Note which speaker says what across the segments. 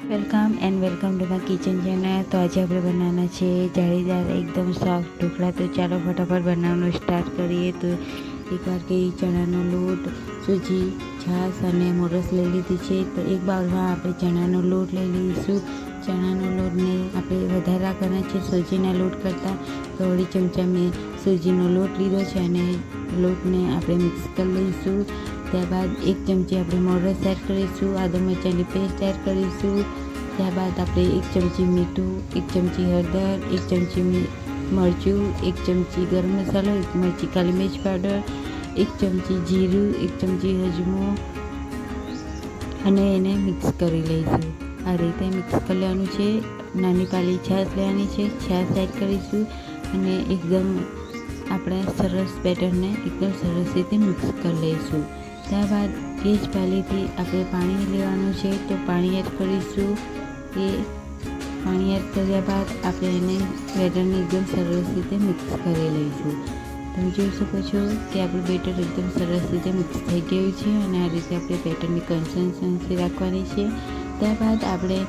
Speaker 1: Welcome to my kitchen channel. તો આજે આપણે બનાવવાના છે જાળીદાર એકદમ સોફ્ટ ઢોકળા। તો ચાલો ફટાફટ બનાવવાનું સ્ટાર્ટ કરીએ। તો એક વાટકી ચણાનો લોટ, સૂજી, છાશ અને મોરસ લઈ લીધી છે। તો એક બાઉલમાં આપણે ચણાનો લોટ લઈ લઈશું। ચણાનો લોટને આપણે વધારે રાખવાના છે સૂજીના લોટ કરતાં। તો અઢી ચમચા મેં સૂજીનો લોટ લીધો છે અને લોટને આપણે મિક્સ કરી લઈશું। ત્યારબાદ એક ચમચી આપણે મોરસ એડ કરીશું, આદુ મરચાંની પેસ્ટ એડ કરીશું। ત્યારબાદ આપણે એક ચમચી મીઠું, એક ચમચી હળદર, એક ચમચી મરચું, એક ચમચી ગરમ મસાલો, એક ચમચી કાલી મિર્ચ પાવડર, એક ચમચી જીરું, એક ચમચી અજમો અને એને મિક્સ કરી લઈશું। આ રીતે મિક્સ કરી લેવાનું છે। નાની પાલી છાશ લેવાની છે, છાશ એડ કરીશું અને એકદમ આપણે સરસ બેટરને એકદમ સરસ રીતે મિક્સ કરી લઈશું। ત્યારબાદ એ જ પાલીથી આપણે પાણી લેવાનું છે। તો પાણી એડ કરીશું। એ પાણી એડ કર્યા બાદ આપણે એને બેટરને એકદમ સરસ રીતે મિક્સ કરી લઈશું। તમે જોઈ શકો છો કે આપણું બેટર એકદમ સરસ રીતે મિક્સ થઈ ગયું છે અને આ રીતે આપણે બેટરની કન્સિસ્ટન્સી રાખવાની છે। ત્યારબાદ આપણે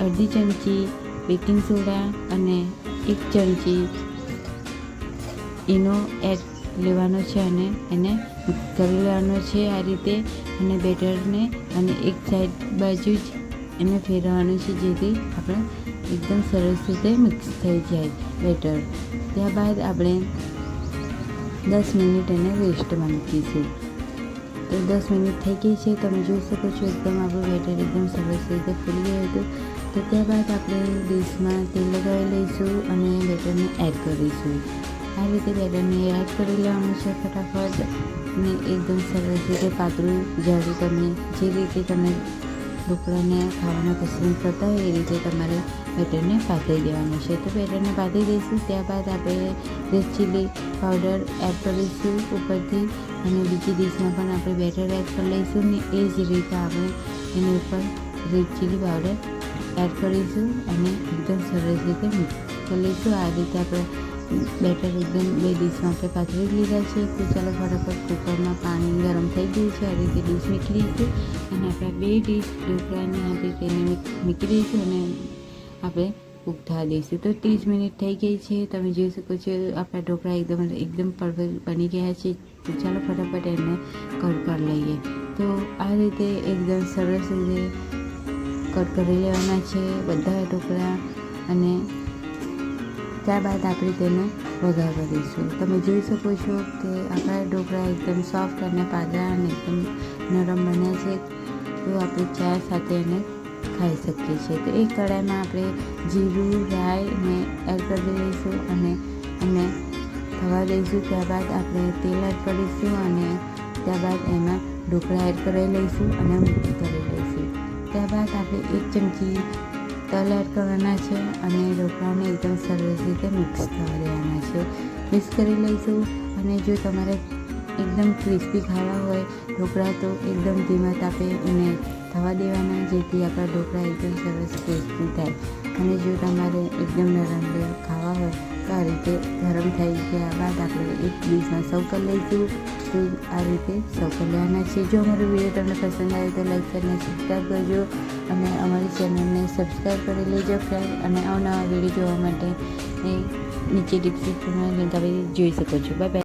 Speaker 1: અડધી ચમચી બેકિંગ સોડા અને એક ચમચી ઈનો એડ લેવાનો છે અને એને મિક્સ કરી લેવાનો છે આ રીતે। અને બેટરને અને એક સાઈડ બાજુ જ એને ફેરવવાનું છે જેથી આપણે એકદમ સરસ રીતે મિક્સ થઈ જાય બેટર। ત્યારબાદ આપણે 10 મિનિટ એને રેસ્ટમાં મૂકીશું। તો 10 મિનિટ થઈ ગઈ છે। તમે જોઈ શકો છો એકદમ આપણું બેટર એકદમ સરસ રીતે ફૂલી ગયું હતું। તો ત્યારબાદ આપણે ડીશમાં તેલ લગાવી લઈશું અને બેટરને એડ કરીશું। આ રીતે બેટરને એડ કરી લેવાનું છે ફટાફટ અને એકદમ સરસ રીતે પાતળું જાડું તમે જે રીતે તમે ઢોકળાને ખાવાના પસંદ કરતા હોય એ રીતે તમારે બેટરને પાથરી દેવાનું છે। તો બેટરને પાથરી દઈશું। ત્યારબાદ આપણે રેડ ચીલી પાવડર એડ કરીશું ઉપરથી અને બીજી ડીશમાં પણ આપણે બેટર એડ કરી લઈશું ને એ જ રીતે આપણે એની ઉપર રેડ ચીલી પાવડર એડ કરીશું અને એકદમ સરસ રીતે મિક્સ કરી લઈશું। આ રીતે આપણે બેટર એકદમ બે ડીશમાં આપણે પાથરી લીધા છે। તો ચાલો ફટાફટ કુકરમાં પાણી ગરમ થઈ ગયું છે। આ રીતે ડીશ મૂકી દઈશું અને આપણે બે ડીશ ઢોકળાની આ રીતે એને મૂકી દઈશું અને આપણે કૂક થવા દઈશું। તો 30 મિનિટ થઈ ગઈ છે। તમે જોઈ શકો છો આપણા ઢોકળા એકદમ પરફેક્ટ બની ગયા છે। તો ચાલો ફટાફટ એને કટ કરી લઈએ। તો આ રીતે એકદમ સરસ રીતે કટ કરી લેવાના છે બધા ઢોકળા અને ત્યારબાદ આપણે તેને વઘાર કરીશું। તમે જોઈ શકો છો કે આપણા ઢોકળા એકદમ સોફ્ટ અને પાતળા અને એકદમ નરમ બન્યા છે। તો આપણે ચા સાથે એને ખાઈ શકીએ છીએ। તો એક કઢાઈમાં આપણે જીરું, રાઈને એડ કરી દઈશું અને એને થવા દઈશું। ત્યારબાદ આપણે તેલ એડ કરીશું અને ત્યારબાદ એમાં ઢોકળા એડ કરી લઈશું અને મિક્સ કરી લઈશું। ત્યારબાદ આપણે એક ચમચી તલ એડ કરવાના છે અને ઢોકળાને એકદમ સરસ રીતે મિક્સ થવા દેવાના છે। મિક્સ કરી લઈશું અને જો તમારે એકદમ ક્રિસ્પી ખાવા હોય ઢોકળા તો એકદમ ધીમા તાપે એને થવા દેવાના જેથી આપણા ઢોકળા એકદમ સરસ ક્રિસ્પી થાય। અને જો તમારે એકદમ નરમ ખાવા હોય તો આ રીતે ગરમ થઈ ગયા બાદ આપણે એક ડીશમાં સર્વ કરી લઈશું। તો આ રીતે સર્વ કરી લેવાના છે। જો અમારો વિડીયો તમને પસંદ આવે તો લાઈક કરીને સબસ્ક્રાઈબ કરજો અને અમારી ચેનલને સબસ્ક્રાઈબ કરી લેજો ફ્રેન્ડ। અને અવનવા વિડીયો જોવા માટે નીચે ડિસ્ક્રિપ્શનમાં લિંક આપી જોઈ શકો છો। Bye bye.